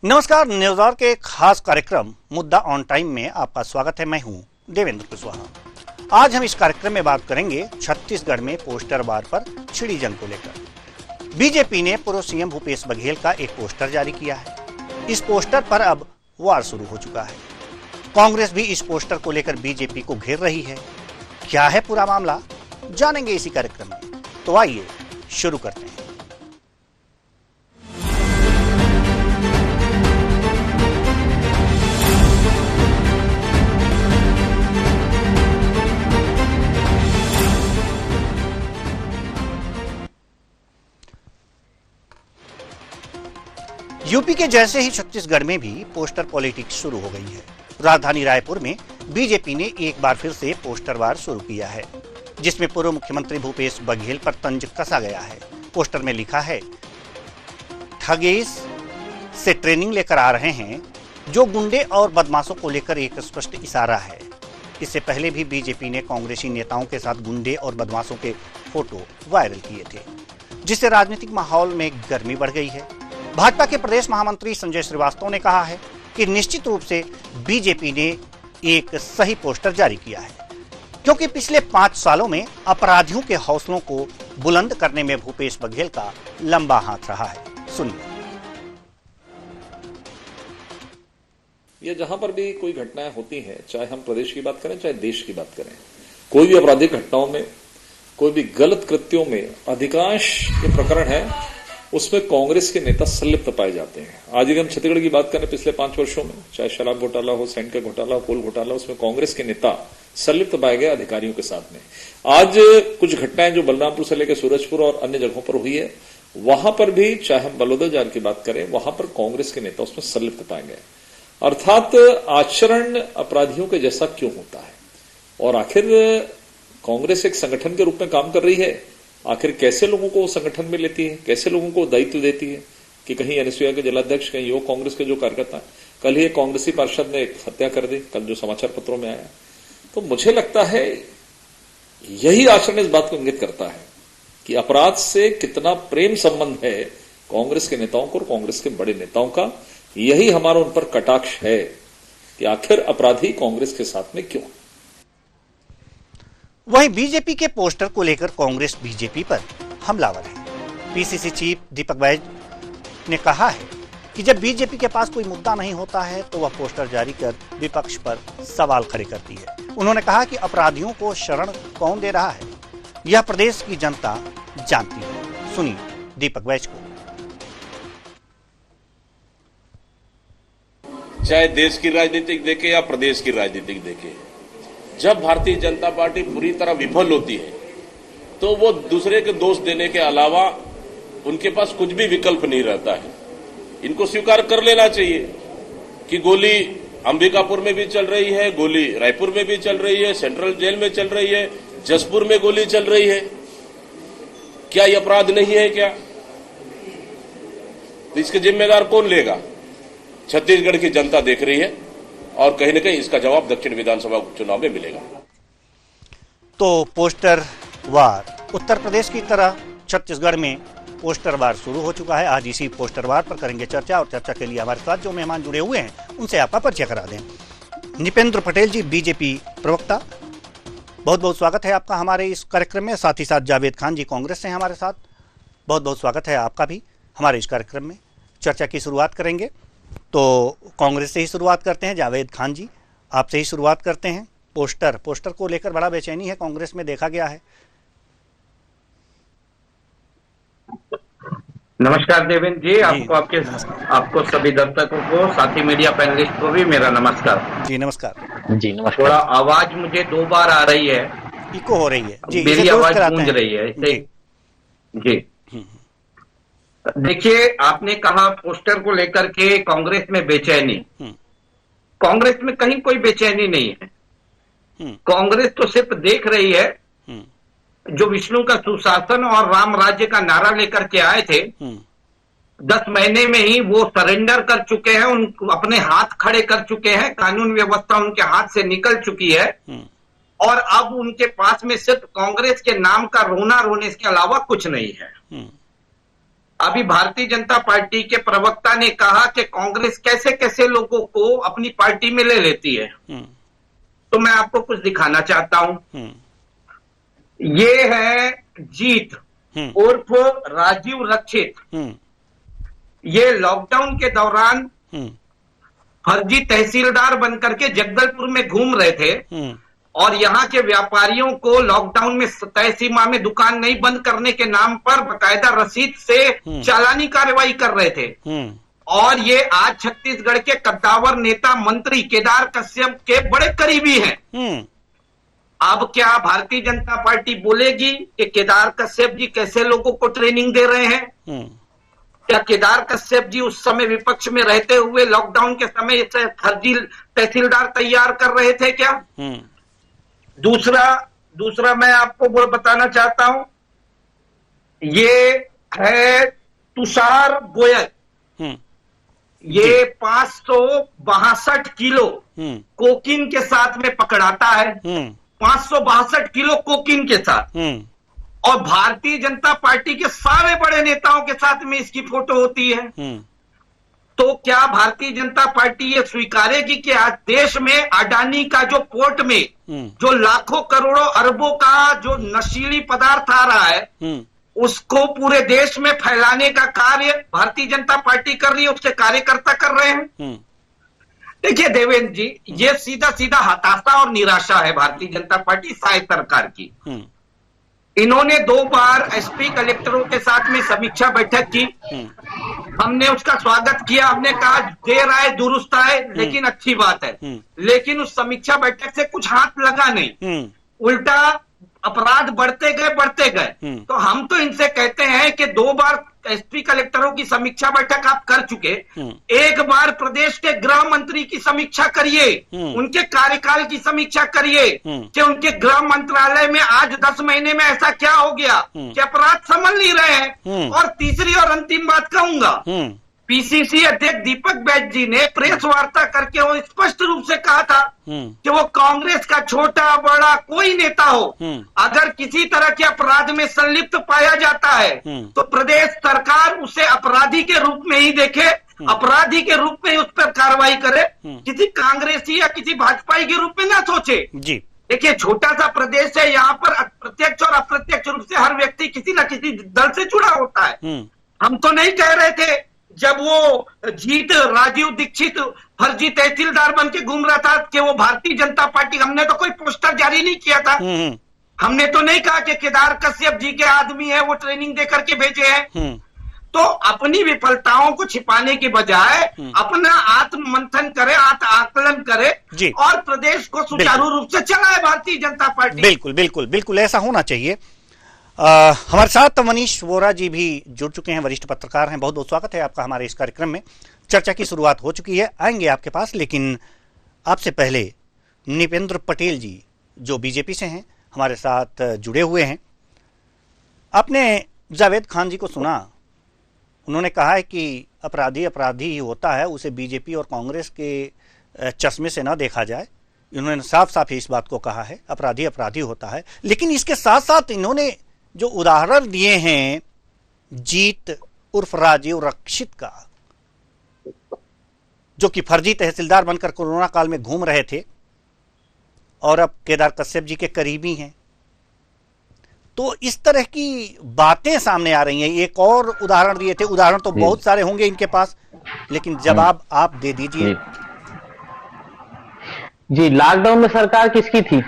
नमस्कार। न्यूज़ के खास कार्यक्रम मुद्दा ऑन टाइम में आपका स्वागत है। मैं हूं देवेंद्र कुशवाहा। आज हम इस कार्यक्रम में बात करेंगे छत्तीसगढ़ में पोस्टर वार पर छिड़ी जंग को लेकर। बीजेपी ने पूर्व सीएम भूपेश बघेल का एक पोस्टर जारी किया है। इस पोस्टर पर अब वार शुरू हो चुका है। कांग्रेस भी इस पोस्टर को लेकर बीजेपी को घेर रही है। क्या है पूरा मामला, जानेंगे इसी कार्यक्रम में। तो आइए शुरू करते हैं। यूपी के जैसे ही छत्तीसगढ़ में भी पोस्टर पॉलिटिक्स शुरू हो गई है। राजधानी रायपुर में बीजेपी ने एक बार फिर से पोस्टर वार शुरू किया है, जिसमें पूर्व मुख्यमंत्री भूपेश बघेल पर तंज कसा गया है। पोस्टर में लिखा है, ठगेस से ट्रेनिंग लेकर आ रहे हैं, जो गुंडे और बदमाशों को लेकर एक स्पष्ट इशारा है। इससे पहले भी बीजेपी ने कांग्रेसी नेताओं के साथ गुंडे और बदमाशों के फोटो वायरल किए थे, जिससे राजनीतिक माहौल में गर्मी बढ़ गई है। भाजपा के प्रदेश महामंत्री संजय श्रीवास्तव ने कहा है कि निश्चित रूप से बीजेपी ने एक सही पोस्टर जारी किया है, क्योंकि पिछले 5 सालों में अपराधियों के हौसलों को बुलंद करने में भूपेश बघेल का लंबा हाथ रहा है। सुनिए। ये जहां पर भी कोई घटनाएं होती हैं, चाहे हम प्रदेश की बात करें चाहे देश की बात करें, कोई भी आपराधिक घटनाओं में, कोई भी गलत कृत्यों में अधिकांश ये प्रकरण है उसमें कांग्रेस के नेता संलिप्त पाए जाते हैं। आज हम छत्तीसगढ़ की बात करें, पिछले 5 वर्षों में चाहे शराब घोटाला हो, सैंड का घोटाला हो, कोल घोटाला, उसमें कांग्रेस के नेता संलिप्त पाए गए अधिकारियों के साथ में। आज कुछ घटनाएं जो बलरामपुर से लेकर सूरजपुर और अन्य जगहों पर हुई है, वहां पर भी चाहे हम बलौदा जार की बात करें, वहां पर कांग्रेस के नेता उसमें संलिप्त पाए गए। अर्थात आचरण अपराधियों के जैसा क्यों होता है, और आखिर कांग्रेस एक संगठन के रूप में काम कर रही है। आखिर कैसे लोगों को संगठन में लेती है, कैसे लोगों को दायित्व देती है कि कहीं एनएसयूआई के जिलाध्यक्ष, कहीं युवक कांग्रेस के जो कार्यकर्ता, कल ही एक कांग्रेसी पार्षद ने एक हत्या कर दी, कल जो समाचार पत्रों में आया। तो मुझे लगता है यही आचरण इस बात को इंगित करता है कि अपराध से कितना प्रेम संबंध है कांग्रेस के नेताओं को और कांग्रेस के बड़े नेताओं का। यही हमारा उन पर कटाक्ष है कि आखिर अपराधी कांग्रेस के साथ में क्यों। वहीं बीजेपी के पोस्टर को लेकर कांग्रेस बीजेपी पर हमलावर है। पीसीसी चीफ दीपक बैज ने कहा है कि जब बीजेपी के पास कोई मुद्दा नहीं होता है तो वह पोस्टर जारी कर विपक्ष पर सवाल खड़े करती है। उन्होंने कहा कि अपराधियों को शरण कौन दे रहा है, यह प्रदेश की जनता जानती है। सुनिए दीपक बैज को। चाहे देश की राजनीतिक देखे या प्रदेश की राजनीतिक देखे, जब भारतीय जनता पार्टी पूरी तरह विफल होती है तो वो दूसरे के दोष देने के अलावा उनके पास कुछ भी विकल्प नहीं रहता है। इनको स्वीकार कर लेना चाहिए कि गोली अंबिकापुर में भी चल रही है, गोली रायपुर में भी चल रही है, सेंट्रल जेल में चल रही है, जसपुर में गोली चल रही है। क्या ये अपराध नहीं है क्या? तो इसके जिम्मेदार कौन लेगा? छत्तीसगढ़ की जनता देख रही है और कहीं न कहीं इसका जवाब दक्षिण विधानसभा चुनाव में मिलेगा। तो पोस्टर वार उत्तर प्रदेश की तरह छत्तीसगढ़ में पोस्टर वार शुरू हो चुका है। आज इसी पोस्टर वार पर करेंगे चर्चा, और चर्चा के लिए हमारे साथ जो मेहमान जुड़े हुए हैं उनसे आपका परिचय करा दें। निपेंद्र पटेल जी, बीजेपी प्रवक्ता, बहुत बहुत स्वागत है आपका हमारे इस कार्यक्रम में। साथ ही साथ जावेद खान जी कांग्रेस से हैं हमारे साथ, बहुत बहुत स्वागत है आपका भी हमारे इस कार्यक्रम में। चर्चा की शुरुआत करेंगे तो कांग्रेस से ही शुरुआत करते हैं। जावेद खान जी, आपसे ही शुरुआत करते हैं। पोस्टर को लेकर बड़ा बेचैनी है कांग्रेस में, देखा गया है। नमस्कार देवेंद्र जी, आपको सभी दर्शकों को, साथी मीडिया पैनलिस्ट को भी मेरा नमस्कार। जी नमस्कार। जी नमस्कार। थोड़ा आवाज मुझे 2 बार आ रही है, इको हो रही है जी, मेरी आवाज गूंज रही है जी। देखिए, आपने कहा पोस्टर को लेकर के कांग्रेस में बेचैनी। कांग्रेस में कहीं कोई बेचैनी नहीं है। कांग्रेस तो सिर्फ देख रही है, जो विष्णु का सुशासन और राम राज्य का नारा लेकर के आए थे, 10 महीने में ही वो सरेंडर कर चुके हैं, उन अपने हाथ खड़े कर चुके हैं, कानून व्यवस्था उनके हाथ से निकल चुकी है, और अब उनके पास में सिर्फ कांग्रेस के नाम का रोना रोने के अलावा कुछ नहीं है। अभी भारतीय जनता पार्टी के प्रवक्ता ने कहा कि कांग्रेस कैसे कैसे लोगों को अपनी पार्टी में ले लेती है। तो मैं आपको कुछ दिखाना चाहता हूं। ये है जीत उर्फ राजीव रक्षित। ये लॉकडाउन के दौरान फर्जी तहसीलदार बनकर के जगदलपुर में घूम रहे थे और यहाँ के व्यापारियों को लॉकडाउन में तय सीमा में दुकान नहीं बंद करने के नाम पर बकायदा रसीद से चालानी कार्रवाई कर रहे थे। और ये आज छत्तीसगढ़ के कद्दावर नेता मंत्री केदार कश्यप के बड़े करीबी हैं। अब क्या भारतीय जनता पार्टी बोलेगी कि केदार कश्यप जी कैसे लोगों को ट्रेनिंग दे रहे हैं? क्या केदार कश्यप जी उस समय विपक्ष में रहते हुए लॉकडाउन के समय से फर्जी तहसीलदार तैयार कर रहे थे क्या? दूसरा मैं आपको बताना चाहता हूं, ये है तुषार गोयल। ये 562 किलो कोकीन के साथ में पकड़ाता है। 562 किलो कोकीन के साथ, और भारतीय जनता पार्टी के सारे बड़े नेताओं के साथ में इसकी फोटो होती है। तो क्या भारतीय जनता पार्टी ये स्वीकारेगी कि आज देश में अडानी का जो पोर्ट में जो लाखों करोड़ों अरबों का जो नशीली पदार्थ आ रहा है, उसको पूरे देश में फैलाने का कार्य भारतीय जनता पार्टी कर रही है, उसके कार्यकर्ता कर रहे हैं? देखिए देवेंद्र जी, ये सीधा सीधा हताशा और निराशा है भारतीय जनता पार्टी शायद सरकार की। इन्होंने 2 बार एसपी कलेक्टरों के साथ में समीक्षा बैठक की। हमने उसका स्वागत किया, हमने कहा देर आए दुरुस्त आए, लेकिन अच्छी बात है। लेकिन उस समीक्षा बैठक से कुछ हाथ लगा नहीं, उल्टा अपराध बढ़ते गए। तो हम तो इनसे कहते हैं कि 2 बार एसपी कलेक्टरों की समीक्षा बैठक आप कर चुके, एक बार प्रदेश के गृह मंत्री की समीक्षा करिए, उनके कार्यकाल की समीक्षा करिए कि उनके गृह मंत्रालय में आज 10 महीने में ऐसा क्या हो गया कि अपराध संभल नहीं रहे हैं। और तीसरी और अंतिम बात कहूंगा, पीसीसी अध्यक्ष दीपक बैज जी ने प्रेस वार्ता करके वो स्पष्ट रूप से कहा था कि वो कांग्रेस का छोटा बड़ा कोई नेता हो, अगर किसी तरह के अपराध में संलिप्त पाया जाता है तो प्रदेश सरकार उसे अपराधी के रूप में ही देखे, अपराधी के रूप में ही उस पर कार्रवाई करे, किसी कांग्रेसी या किसी भाजपाई के रूप में ना सोचे जी। देखिए, छोटा सा प्रदेश है, यहाँ पर प्रत्यक्ष और अप्रत्यक्ष रूप से हर व्यक्ति किसी न किसी दल से जुड़ा होता है। हम तो नहीं कह रहे थे जब वो जीत राजीव दीक्षित फर्जी तहसीलदार बन के घूम रहा था कि वो भारतीय जनता पार्टी, हमने तो कोई पोस्टर जारी नहीं किया था। हमने तो नहीं कहा कि केदार कश्यप जी के आदमी है, वो ट्रेनिंग दे करके भेजे हैं। तो अपनी विफलताओं को छिपाने के बजाय अपना आत्म मंथन करे, आत्म-आकलन करे और प्रदेश को सुचारू रूप से चलाए भारतीय जनता पार्टी। बिल्कुल बिल्कुल बिल्कुल ऐसा होना चाहिए। हमारे साथ मनीष वोरा जी भी जुड़ चुके हैं, वरिष्ठ पत्रकार हैं। बहुत बहुत स्वागत है आपका हमारे इस कार्यक्रम में। चर्चा की शुरुआत हो चुकी है, आएंगे आपके पास, लेकिन आपसे पहले निपेंद्र पटेल जी जो बीजेपी से हैं हमारे साथ जुड़े हुए हैं। आपने जावेद खान जी को सुना, उन्होंने कहा है कि अपराधी अपराधी ही होता है, उसे बीजेपी और कांग्रेस के चश्मे से ना देखा जाए। इन्होंने साफ साफ इस बात को कहा है, अपराधी अपराधी होता है। लेकिन इसके साथ साथ इन्होंने जो उदाहरण दिए हैं जीत उर्फ राजीव रक्षित का, जो कि फर्जी तहसीलदार बनकर कोरोना काल में घूम रहे थे और अब केदार कश्यप जी के करीबी हैं, तो इस तरह की बातें सामने आ रही हैं। एक और उदाहरण दिए थे, उदाहरण तो बहुत सारे होंगे इनके पास, लेकिन जवाब आप दे दीजिए। जी, लॉकडाउन में सरकार किसकी थी?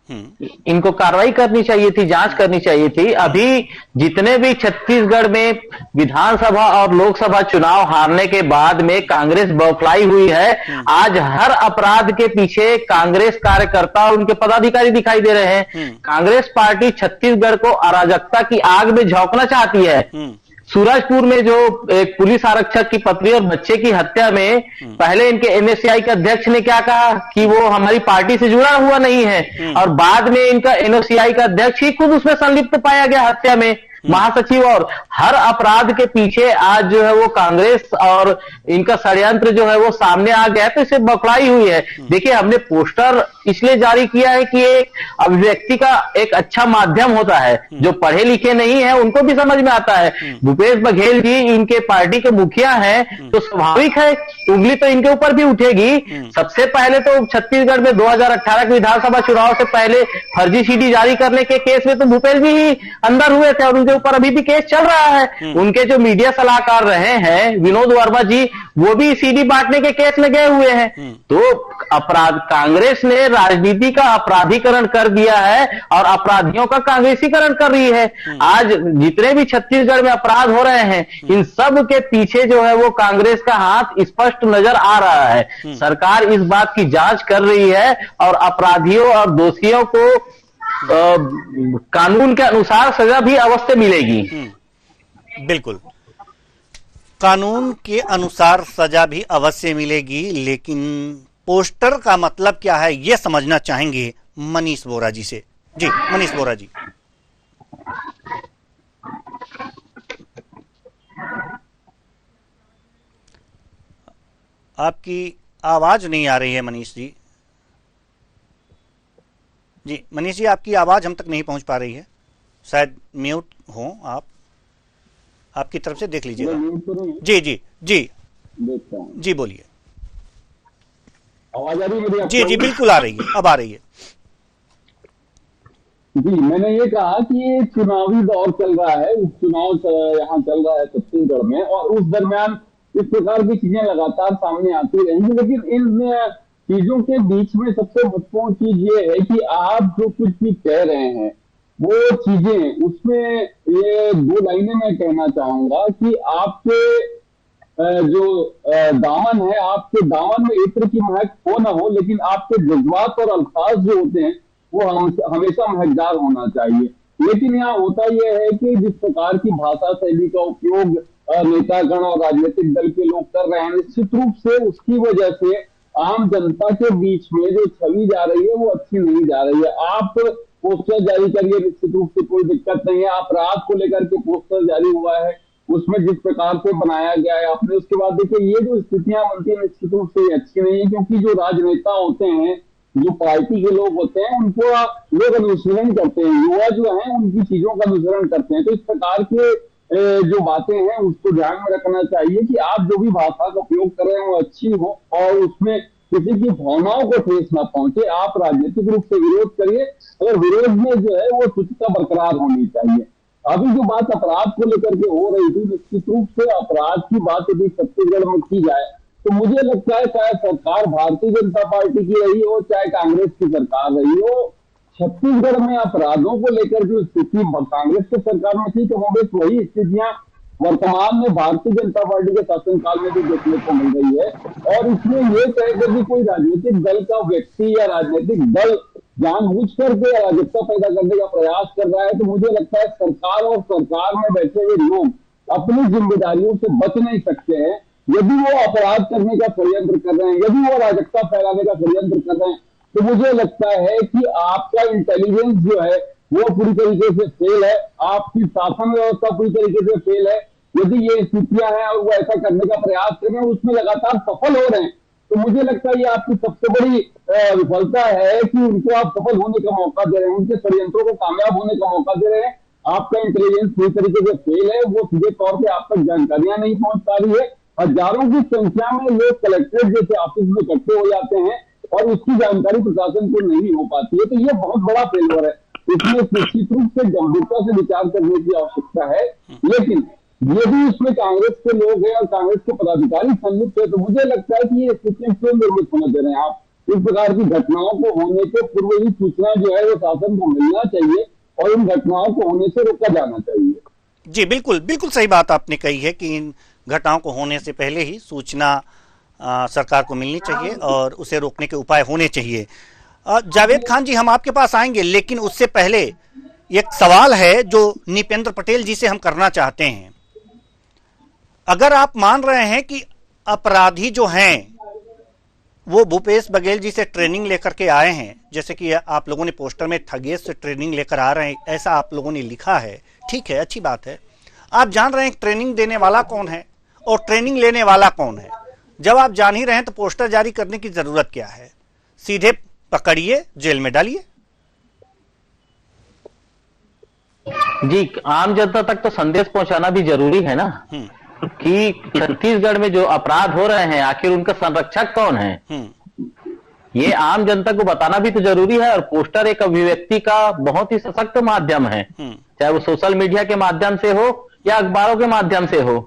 इनको कार्रवाई करनी चाहिए थी, जांच करनी चाहिए थी। अभी जितने भी छत्तीसगढ़ में विधानसभा और लोकसभा चुनाव हारने के बाद में कांग्रेस बौखलाई हुई है, आज हर अपराध के पीछे कांग्रेस कार्यकर्ता और उनके पदाधिकारी दिखाई दे रहे हैं। कांग्रेस पार्टी छत्तीसगढ़ को अराजकता की आग में झोंकना चाहती है। सूरजपुर में जो एक पुलिस आरक्षक की पत्नी और बच्चे की हत्या में पहले इनके एनएसयूआई के अध्यक्ष ने क्या कहा कि वो हमारी पार्टी से जुड़ा हुआ नहीं है, और बाद में इनका एनएसयूआई का अध्यक्ष ही खुद उसमें संलिप्त पाया गया हत्या में। महासचिव, और हर अपराध के पीछे आज जो है वो कांग्रेस और इनका षड्यंत्र जो है वो सामने आ गया है, तो इसे बखलाई हुई है। देखिए, हमने पोस्टर इसलिए जारी किया है कि ये अभिव्यक्ति का एक अच्छा माध्यम होता है, जो पढ़े लिखे नहीं है उनको भी समझ में आता है। भूपेश बघेल जी इनके पार्टी के मुखिया हैं, तो स्वाभाविक है उंगली तो इनके ऊपर भी उठेगी। सबसे पहले तो छत्तीसगढ़ में 2018 के विधानसभा चुनाव से पहले फर्जी सीडी जारी करने के केस में तो भूपेश जी ही अंदर हुए थे, और उनके ऊपर अभी भी केस चल रहा है। उनके जो मीडिया सलाहकार रहे हैं विनोद वर्मा जी, वो भी सीडी बांटने के केस में गए हुए हैं। तो अपराध, कांग्रेस ने राजनीति का अपराधीकरण कर दिया है और अपराधियों का कांग्रेसीकरण कर रही है। आज जितने भी छत्तीसगढ़ में अपराध हो रहे हैं, इन सब के पीछे जो है वो कांग्रेस का हाथ स्पष्ट नजर आ रहा है। सरकार इस बात की जांच कर रही है और अपराधियों और दोषियों को कानून के अनुसार सजा भी अवश्य मिलेगी। बिल्कुल, कानून के अनुसार सजा भी अवश्य मिलेगी, लेकिन पोस्टर का मतलब क्या है ये समझना चाहेंगे मनीष बोरा जी से। जी मनीष बोरा जी। आपकी आवाज नहीं आ रही है मनीष जी। जी मनीष जी, आपकी आवाज हम तक नहीं पहुंच पा रही है, शायद म्यूट हो आप, आपकी तरफ से देख लीजिएगा। जी जी जी जी बोलिए। आवाज आ रही है मेरी? जी जी बिल्कुल आ रही है, अब आ रही है। जी, मैंने ये कहा कि ये चुनावी दौर चल रहा है, चुनाव यहाँ चल रहा है छत्तीसगढ़ में, और उस दरमियान इस प्रकार की चीजें लगातार सामने आती रहेंगी। लेकिन इन चीजों के बीच में सबसे महत्वपूर्ण चीज ये है कि आप जो कुछ भी कह रहे हैं वो चीजें, उसमें ये दो लाइनें मैं कहना चाहूंगा कि आपके जो दामन है, आपके दामन में इत्र की महक हो ना हो, लेकिन आपके जज्बात और अल्फाज जो होते हैं वो हमेशा महकदार होना चाहिए। लेकिन यहाँ होता यह है कि जिस प्रकार की भाषा शैली का उपयोग नेतागण और राजनीतिक दल के लोग कर रहे हैं, निश्चित रूप से उसकी वजह से आम जनता के बीच में जो छवि जा रही है वो अच्छी नहीं जा रही है। आप पोस्टर जारी करिए, निश्चित रूप से कोई दिक्कत नहीं है। अपराध को लेकर के पोस्टर जारी हुआ है, उसमें जिस प्रकार से बनाया गया है आपने, उसके बाद देखिए ये जो स्थितियां बनती है निश्चित रूप से अच्छी नहीं है, क्योंकि जो राजनेता होते हैं, जो पार्टी के लोग होते हैं, उनको लोग अनुसरण करते हैं, युवा जो है उनकी चीजों का अनुसरण करते हैं। तो इस प्रकार के जो बातें हैं उसको ध्यान में रखना चाहिए कि आप जो भी भाषा का उपयोग कर रहे हैं वो अच्छी हो और उसमें किसी की भावनाओं को ठेस ना पहुंचे। आप राजनीतिक रूप से विरोध करिए, अगर विरोध में जो है वो शुचिता बरकरार होनी चाहिए। अभी जो बात अपराध को लेकर के हो रही थी, निश्चित रूप से अपराध की बात यदि छत्तीसगढ़ में की जाए तो मुझे लगता है चाहे सरकार भारतीय जनता पार्टी की रही हो चाहे कांग्रेस की सरकार रही हो, छत्तीसगढ़ में अपराधों को लेकर जो स्थिति कांग्रेस की सरकार में थी, तो वो वही स्थितियां वर्तमान में भारतीय जनता पार्टी के शासनकाल में भी देखने को मिल रही है। और इसमें यह कहकर कि कोई राजनीतिक दल का व्यक्ति या राजनीतिक दल जानबूझ करके अराजकता पैदा करने का प्रयास कर रहा है, तो मुझे लगता है सरकार और सरकार में बैठे हुए लोग अपनी जिम्मेदारियों से बच नहीं सकते हैं। यदि वो अपराध करने का षड्यंत्र कर रहे हैं, यदि वो अराजकता फैलाने का षड्यंत्र कर रहे हैं, तो मुझे लगता है कि आपका इंटेलिजेंस जो है वो पूरी तरीके से फेल है, आपकी शासन व्यवस्था पूरी तरीके से फेल है। यदि ये स्थितियां हैं और वो ऐसा करने का प्रयास कर रहे हैं, उसमें लगातार सफल हो रहे हैं, तो मुझे लगता है ये आपकी सबसे बड़ी विफलता है कि उनको आप सफल होने का मौका दे रहे हैं, उनके षड्यंत्रों को कामयाब होने का मौका दे रहे हैं। आपका इंटेलिजेंस पूरी तरीके से फेल है, वो सीधे तौर पर आप तक जानकारियां नहीं पहुंच पा रही है। हजारों की संख्या में लोग कलेक्ट्रेट जैसे ऑफिस में इकट्ठे हो जाते हैं और उसकी जानकारी प्रशासन को नहीं हो पाती है, तो ये बहुत बड़ा फेलियर है। इसमें निश्चित रूप से गंभीरता से विचार करने की आवश्यकता है। लेकिन यदि इसमें कांग्रेस के लोग हैं और कांग्रेस के पदाधिकारी संलिप्त है, तो मुझे लगता है कि ये स्थितियां क्यों निर्मित होने दे रहे हैं आप। इस प्रकार की घटनाओं को होने के पूर्व ही सूचना जो है वो शासन को मिलना चाहिए और इन घटनाओं को होने से रोका जाना चाहिए। जी बिल्कुल, बिल्कुल सही बात आपने कही है कि इन घटनाओं को होने से पहले ही सूचना सरकार को मिलनी चाहिए और उसे रोकने के उपाय होने चाहिए। जावेद खान जी, हम आपके पास आएंगे, लेकिन उससे पहले एक सवाल है जो निपेंद्र पटेल जी से हम करना चाहते हैं। अगर आप मान रहे हैं कि अपराधी जो हैं वो भूपेश बघेल जी से ट्रेनिंग लेकर के आए हैं, जैसे कि आप लोगों ने पोस्टर में ठगेश से ट्रेनिंग लेकर आ रहे हैं, ऐसा आप लोगों ने लिखा है, ठीक है, अच्छी बात है। आप जान रहे हैं ट्रेनिंग देने वाला कौन है और ट्रेनिंग लेने वाला कौन है। जब आप जान ही रहे हैं तो पोस्टर जारी करने की जरूरत क्या है? सीधे पकड़िए, जेल में डालिए। जी, आम जनता तक तो संदेश पहुंचाना भी जरूरी है ना कि छत्तीसगढ़ में जो अपराध हो रहे हैं आखिर उनका संरक्षक कौन है, ये आम जनता को बताना भी तो जरूरी है। और पोस्टर एक अभिव्यक्ति का बहुत ही सशक्त माध्यम है, चाहे वो सोशल मीडिया के माध्यम से हो या अखबारों के माध्यम से हो।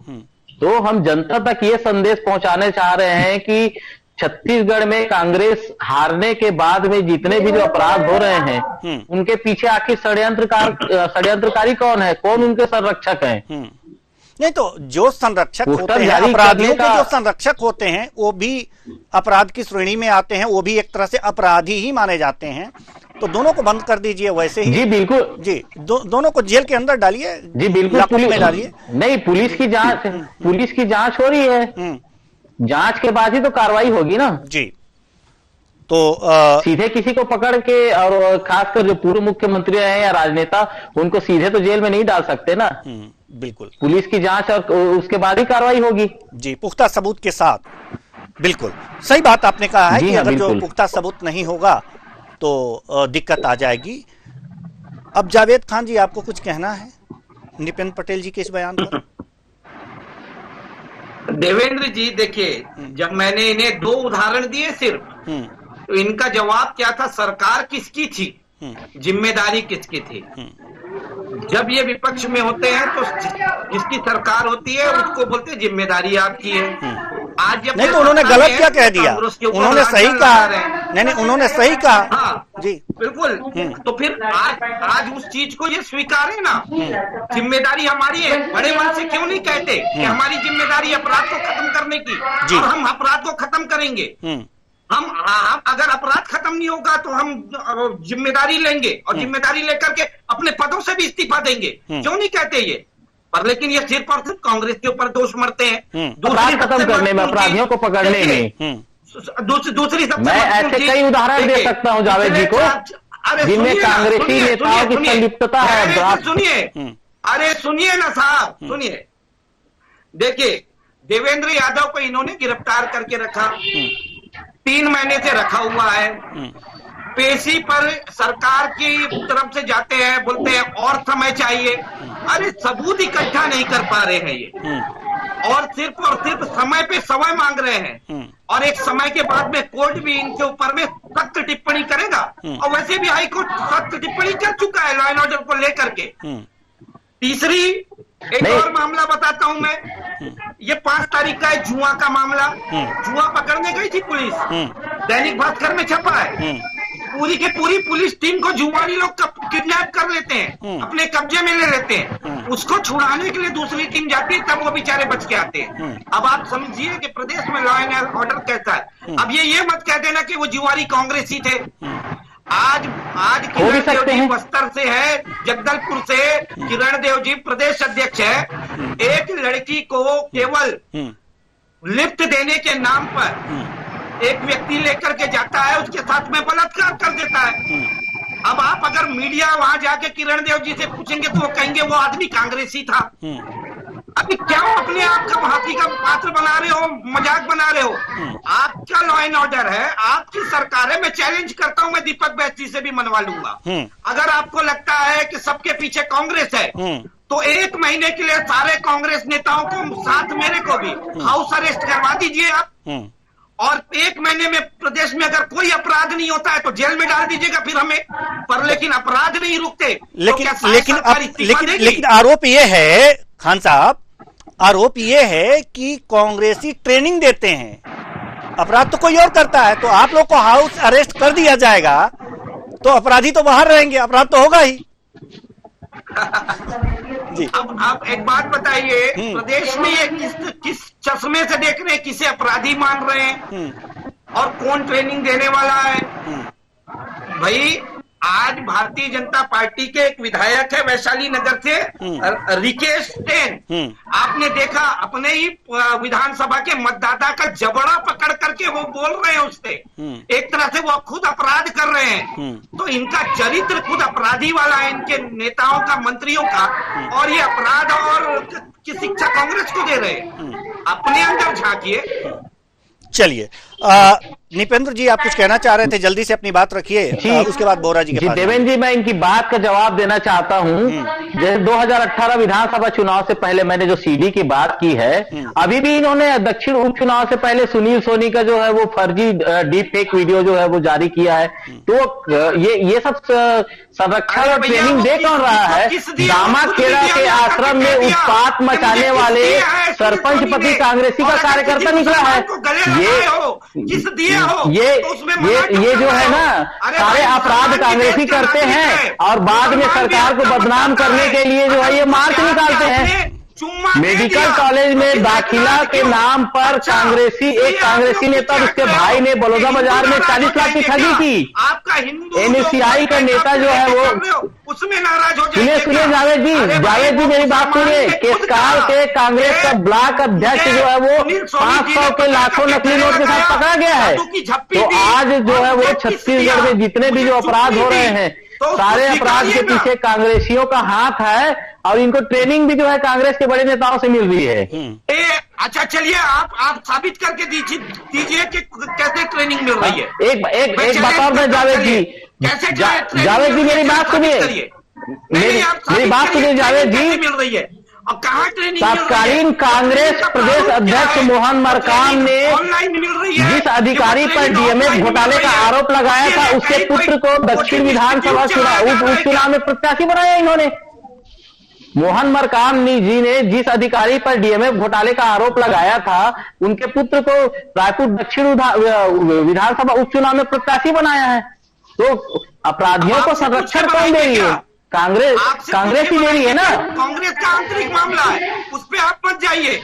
तो हम जनता तक ये संदेश पहुंचाने चाह रहे हैं कि छत्तीसगढ़ में कांग्रेस हारने के बाद में जितने भी जो अपराध हो रहे हैं उनके पीछे आखिर षड्यंत्रकारी कौन है, कौन उनके संरक्षक हैं। नहीं तो जो संरक्षक होते हैं, अपराधियों के जो संरक्षक होते हैं वो भी अपराध की श्रेणी में आते हैं, वो भी एक तरह से अपराधी ही माने जाते हैं। तो दोनों को बंद कर दीजिए वैसे ही। जी बिल्कुल जी, दोनों को जेल के अंदर डालिए। जी बिल्कुल, पुलिस में डालिए। नहीं, पुलिस की जांच हो रही है, जांच के बाद ही तो कार्रवाई होगी ना जी। तो सीधे किसी को पकड़ के, और खासकर जो पूर्व मुख्यमंत्री हैं या राजनेता, उनको सीधे तो जेल में नहीं डाल सकते ना। बिल्कुल, पुलिस की जांच और उसके बाद ही कार्रवाई होगी। जी, पुख्ता सबूत के साथ। बिल्कुल सही बात आपने कहा है कि अगर जो पुख्ता सबूत नहीं होगा तो दिक्कत आ जाएगी। अब जावेद खान जी, आपको कुछ कहना है नितिन पटेल जी के इस बयान पर? देवेंद्र जी देखिए, जब मैंने इन्हें 2 उदाहरण दिए सिर्फ, तो इनका जवाब क्या था? सरकार किसकी थी, जिम्मेदारी किसकी थी। जब ये विपक्ष में होते हैं तो जिसकी सरकार होती है उसको बोलते हैं जिम्मेदारी आपकी है। आज जब नहीं तो उन्होंने गलत क्या कह दिया? उन्होंने सही कहा। नहीं, उन्होंने सही कहा। हाँ जी बिल्कुल। तो फिर आज उस चीज को ये स्वीकारें ना, जिम्मेदारी हमारी है। बड़े मन से क्यों नहीं कहते कि हमारी जिम्मेदारी अपराध को खत्म करने की, और हम अपराध को खत्म करेंगे। हम अगर अपराध खत्म नहीं होगा तो हम जिम्मेदारी लेंगे, और जिम्मेदारी लेकर के अपने पदों से भी इस्तीफा देंगे। क्यों नहीं कहते ये? पर लेकिन ये सिर्फ और सिर्फ कांग्रेस के ऊपर दोष मरते हैं। अपराध खत्म करने में, अपराधियों को पकड़ने में। दूसरी सबसे मैं ऐसे कई उदाहरण दे सकता हूं जावेद जी को जिनमें कांग्रेसी नेताओं की संलिप्तता है। सुनिए, अरे सुनिए ना साहब, सुनिए। देखिए, देवेंद्र यादव को इन्होंने गिरफ्तार करके रखा, 3 महीने से रखा हुआ है। पेशी पर सरकार की तरफ से जाते हैं, बोलते हैं और समय चाहिए। अरे सबूत इकट्ठा नहीं कर पा रहे हैं ये, और सिर्फ समय पे समय मांग रहे हैं। और एक समय के बाद में कोर्ट भी इनके ऊपर में सख्त टिप्पणी करेगा, और वैसे भी हाई कोर्ट सख्त टिप्पणी कर चुका है लॉ एंड ऑर्डर को लेकर के। तीसरी एक और मामला बताता हूं मैं, ये 5 तारीख का है, जुआ का मामला। जुआ पकड़ने गई थी पुलिस, दैनिक भास्कर में छपा है। पूरी की पूरी पुलिस टीम को जुआरी लोग किडनैप कर लेते हैं, अपने कब्जे में ले लेते हैं। उसको छुड़ाने के लिए दूसरी टीम जाती है, तब वो बेचारे बच के आते हैं। अब आप समझिए कि प्रदेश में लॉ एंड ऑर्डर कैसा है। अब ये मत कह देना कि वो जुआरी कांग्रेसी थे। आज किरण देव जी बस्तर से है, जगदलपुर से किरण देव जी प्रदेश अध्यक्ष है। एक लड़की को केवल लिफ्ट देने के नाम पर एक व्यक्ति लेकर के जाता है, उसके साथ में बलात्कार कर देता है। अब आप अगर मीडिया वहां जाके किरण देव जी से पूछेंगे तो वो कहेंगे वो आदमी कांग्रेसी था। अभी क्या अपने आप का हंसी का पात्र बना रहे हो, मजाक बना रहे हो? आपका लॉ एंड ऑर्डर है, आपकी सरकार है। मैं चैलेंज करता हूं, मैं दीपक बैसी से भी मनवा लूंगा। अगर आपको लगता है कि सबके पीछे कांग्रेस है तो 1 महीने के लिए सारे कांग्रेस नेताओं को, साथ मेरे को भी हाउस अरेस्ट करवा दीजिए आप, और 1 महीने में प्रदेश में अगर कोई अपराध नहीं होता है तो जेल में डाल दीजिएगा फिर हमें। पर लेकिन अपराध नहीं रुकते, लेकिन आरोप ये है खान साहब, आरोप ये है कि कांग्रेसी ट्रेनिंग देते हैं, अपराध तो कोई और करता है। तो आप लोग को हाउस अरेस्ट कर दिया जाएगा तो अपराधी तो बाहर रहेंगे, अपराध तो होगा ही। जी। अब आप एक बात बताइए, प्रदेश में ये किस चश्मे से देख रहे हैं, किसे अपराधी मान रहे हैं और कौन ट्रेनिंग देने वाला है? भाई आज भारतीय जनता पार्टी के एक विधायक है वैशाली नगर से, रिकेश सेन, आपने देखा अपने ही विधानसभा के मतदाता का जबड़ा पकड़ करके वो बोल रहे हैं उससे, एक तरह से वो खुद अपराध कर रहे हैं। तो इनका चरित्र खुद अपराधी वाला है, इनके नेताओं का, मंत्रियों का, और ये अपराध और की शिक्षा कांग्रेस को दे रहे हैं। अपने अंदर झांकिए। चलिए, निपेंद्र जी आप कुछ कहना चाह रहे थे, जल्दी से अपनी बात रखिए, उसके बाद बोरा जी के पास। देवेंद्र जी, मैं इनकी बात का जवाब देना चाहता हूं। जैसे 2018 विधानसभा चुनाव से पहले मैंने जो सीडी की बात की है, अभी भी इन्होंने दक्षिण उपचुनाव से पहले सुनील सोनी का जो है वो फर्जी डीप फेक वीडियो जो है वो जारी किया है। तो ये सब संरक्षण और ट्रेनिंग दे कौन रहा है? दामाखेड़ा के आश्रम में उत्पात मचाने वाले सरपंच पति कांग्रेसी का कार्यकर्ता निकला है। ये जो है ना, सारे अपराध कांग्रेसी करते हैं और बाद में सरकार को बदनाम करने के लिए जो है ये मार्च निकालते हैं। मेडिकल कॉलेज में दाखिला के नाम पर एक कांग्रेसी नेता और उसके भाई ने बलौदा बाजार में 40 लाख की ठगी की। आपका हिंदू एनएसयूआई का नेता जो है वो उसमें नाराज हो सुनिए जावेद जी मेरी बात सुनिए। केसकाल के कांग्रेस का ब्लॉक अध्यक्ष जो है वो 500 के लाखों नकली नोट के साथ पकड़ा गया है। तो आज जो है वो छत्तीसगढ़ में जितने भी जो अपराध हो रहे हैं, सारे अपराध के पीछे कांग्रेसियों का हाथ है और इनको ट्रेनिंग भी जो है कांग्रेस के बड़े नेताओं से मिल रही है। अच्छा चलिए, आप साबित करके दीजिए कि कैसे ट्रेनिंग मिल रही है। एक बात और मैं जावेद जी मेरी बात सुनिए, मेरी बात सुनिए जावेद जी। मिल रही है और कहाँ ट्रेनिंग? तत्कालीन कांग्रेस प्रदेश अध्यक्ष मोहन मरकाम ने जिस अधिकारी पर डीएमएफ घोटाले का आरोप लगाया था, उसके पुत्र को दक्षिण विधानसभा उपचुनाव में प्रत्याशी बनाया इन्होंने। मोहन मरकाम जी ने जिस अधिकारी पर डीएमएफ घोटाले का आरोप लगाया था, उनके पुत्र को रायपुर दक्षिण विधानसभा उपचुनाव में प्रत्याशी बनाया है। तो अपराधियों को संरक्षण कौन दे रही है? कांग्रेस ही दे रही है ना। कांग्रेस का आंतरिक मामला है, उस पे आप मत जाइए।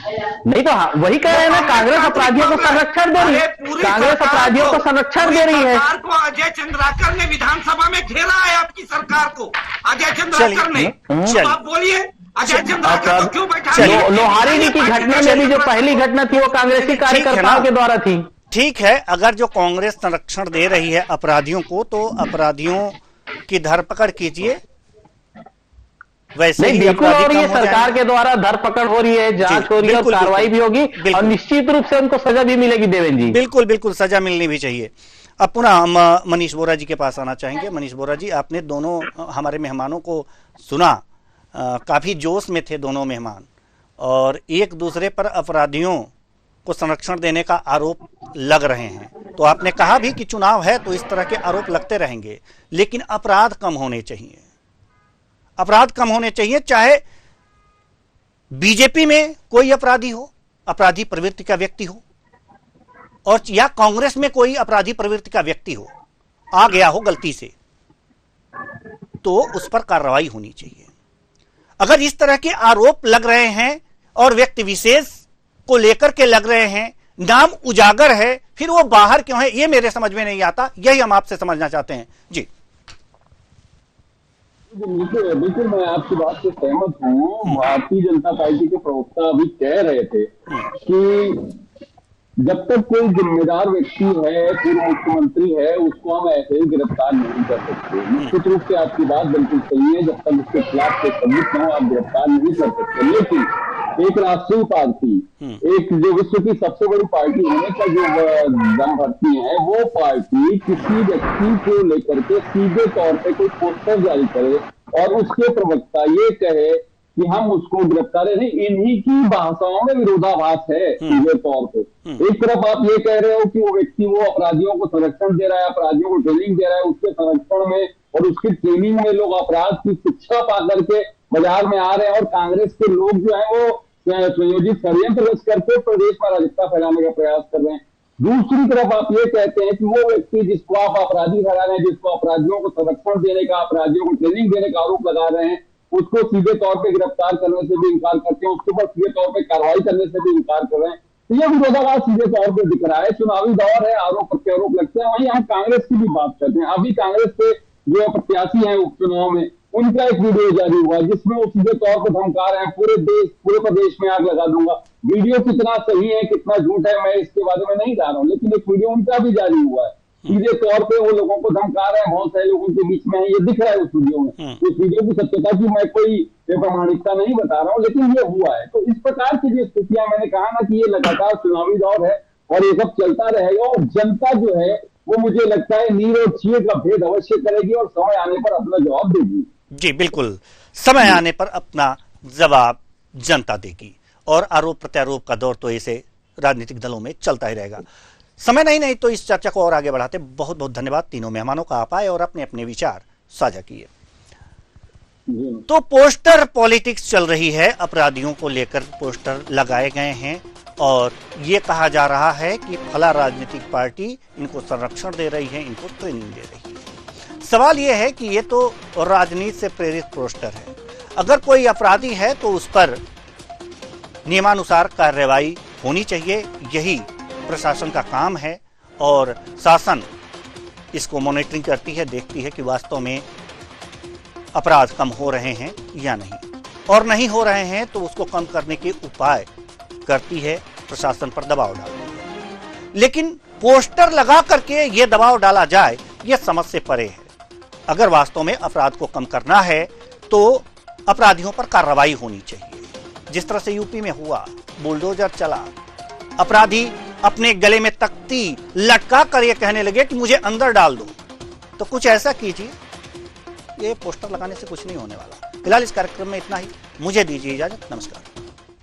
नहीं तो हाँ, वही कह रहे हैं ना, कांग्रेस अपराधियों को संरक्षण दे रही है। कांग्रेस अपराधियों को संरक्षण दे रही है। सरकार को अजय चंद्राकर ने विधानसभा में घेरा है, आपकी सरकार को अजय चंद्राकर ने। आप बोलिए, अजय चंद्राकर को क्यों बैठा? लोहारी की घटना में भी जो पहली घटना थी वो कांग्रेसी कार्यकर्ताओं के द्वारा थी। ठीक है, अगर जो कांग्रेस संरक्षण दे रही है अपराधियों को, तो अपराधियों की धरपकड़ कीजिए। वैसे ही बिल्कुल हो रही है, सरकार के द्वारा धरपकड़ हो रही है, जांच हो रही है और कार्रवाई भी होगी और निश्चित रूप से उनको सजा भी मिलेगी देवेंद्र जी। बिल्कुल सजा मिलनी भी चाहिए। अब पुनः हम मनीष बोरा जी के पास आना चाहेंगे। मनीष बोरा जी, आपने दोनों हमारे मेहमानों को सुना, काफी जोश में थे दोनों मेहमान, और एक दूसरे पर अपराधियों को संरक्षण देने का आरोप लग रहे हैं। तो आपने कहा भी कि चुनाव है तो इस तरह के आरोप लगते रहेंगे, लेकिन अपराध कम होने चाहिए। अपराध कम होने चाहिए, चाहे बीजेपी में कोई अपराधी हो, अपराधी प्रवृत्ति का व्यक्ति हो, और या कांग्रेस में कोई अपराधी प्रवृत्ति का व्यक्ति हो, आ गया हो गलती से, तो उस पर कार्रवाई होनी चाहिए। अगर इस तरह के आरोप लग रहे हैं और व्यक्ति विशेष को लेकर के लग रहे हैं, नाम उजागर है, फिर वो बाहर क्यों है, ये मेरे समझ में नहीं आता। यही हम आपसे समझना चाहते हैं जी। बिल्कुल मैं आपकी बात से सहमत हूँ। भारतीय जनता पार्टी के प्रवक्ता अभी कह रहे थे कि जब तक कोई जिम्मेदार व्यक्ति है, पूर्व मुख्यमंत्री है, उसको हम ऐसे ही गिरफ्तार नहीं कर सकते। निश्चित रूप से आपकी बात बिल्कुल सही है, जब तक उसके खिलाफ कोई सबूत न हो आप गिरफ्तार नहीं कर सकते। लेकिन एक राष्ट्रीय पार्टी, एक जो विश्व की सबसे बड़ी पार्टी होने का जो दम भरती है, वो पार्टी किसी व्यक्ति को लेकर के सीधे तौर पे कोई पोस्टर जारी करे और उसके प्रवक्ता ये कहे कि हम उसको गिरफ्तार नहीं, इन्हीं की भाषाओं में विरोधाभास है सीधे तौर पे। एक तरफ आप ये कह रहे हो कि वो व्यक्ति वो अपराधियों को संरक्षण दे रहा है, अपराधियों को ट्रेनिंग दे रहा है, उसके संरक्षण में और उसकी ट्रेनिंग में लोग अपराध की शिक्षा पा करके बाजार में आ रहे हैं, और कांग्रेस के लोग जो है वो संयोजित षड्यंत्र रच करके प्रदेश में अराजकता फैलाने का प्रयास कर रहे हैं। दूसरी तरफ आप ये कहते हैं कि वो व्यक्ति जिसको आप अपराधी ठहरा रहे हैं, जिसको अपराधियों को संरक्षण देने का, अपराधियों को ट्रेनिंग देने का आरोप लगा रहे हैं, उसको सीधे तौर पे गिरफ्तार करने से भी इनकार करते हैं, उसके ऊपर सीधे तौर पे कार्रवाई करने से भी इनकार कर रहे हैं। तो ये विरोधाभास सीधे तौर पे दिख रहा है। चुनावी दौर है, आरोप प्रत्यारोप लगते हैं। वहीं हम कांग्रेस की भी बात करते हैं। अभी कांग्रेस पे जो प्रत्याशी हैं उपचुनाव में, उनका एक वीडियो जारी हुआ जिसमें वो सीधे तौर पर धमका रहे हैं पूरे प्रदेश में आग लगा दूंगा। वीडियो कितना सही है कितना झूठ है मैं इसके बारे में नहीं जा रहा हूँ, लेकिन एक वीडियो उनका भी जारी हुआ है, सीधे तौर पे वो लोगों को धमका रहे हैं, बहुत सारे लोगों के बीच में है, ये दिख रहा है उस वीडियो में। उस वीडियो की सत्यता की मैं कोई प्रामाणिकता नहीं बता रहा हूँ, लेकिन ये हुआ है। तो इस प्रकार की जो स्थितियां, मैंने कहा ना कि ये लगातार चुनावी दौर है और ये सब चलता रहेगा, और जनता जो है वो मुझे लगता है नीर और चीर का भेद अवश्य करेगी और समय आने पर अपना जवाब देगी। जी बिल्कुल, समय आने पर अपना जवाब जनता देगी, और आरोप प्रत्यारोप का दौर तो ऐसे राजनीतिक दलों में चलता ही रहेगा। समय नहीं तो इस चर्चा को और आगे बढ़ाते। बहुत बहुत धन्यवाद तीनों मेहमानों का, आप आए और अपने अपने विचार साझा किए। तो पोस्टर पॉलिटिक्स चल रही है, अपराधियों को लेकर पोस्टर लगाए गए हैं और ये कहा जा रहा है कि फला राजनीतिक पार्टी इनको संरक्षण दे रही है, इनको ट्रेनिंग दे रही है। सवाल यह है कि ये तो राजनीति से प्रेरित पोस्टर है, अगर कोई अपराधी है तो उस पर नियमानुसार कार्रवाई होनी चाहिए, यही प्रशासन का काम है, और शासन इसको मॉनिटरिंग करती है, देखती है कि वास्तव में अपराध कम हो रहे हैं या नहीं, और नहीं हो रहे हैं तो उसको कम करने के उपाय करती है, प्रशासन पर दबाव डालती है। लेकिन पोस्टर लगा करके ये दबाव डाला जाए, यह समझ से परे है। अगर वास्तव में अपराध को कम करना है तो अपराधियों पर कार्रवाई होनी चाहिए। जिस तरह से यूपी में हुआ, बुलडोजर चला, अपराधी अपने गले में तख्ती लटका कर ये कहने लगे कि मुझे अंदर डाल दो, तो कुछ ऐसा कीजिए। ये पोस्टर लगाने से कुछ नहीं होने वाला। फिलहाल इस कार्यक्रम में इतना ही, मुझे दीजिए इजाजत, नमस्कार।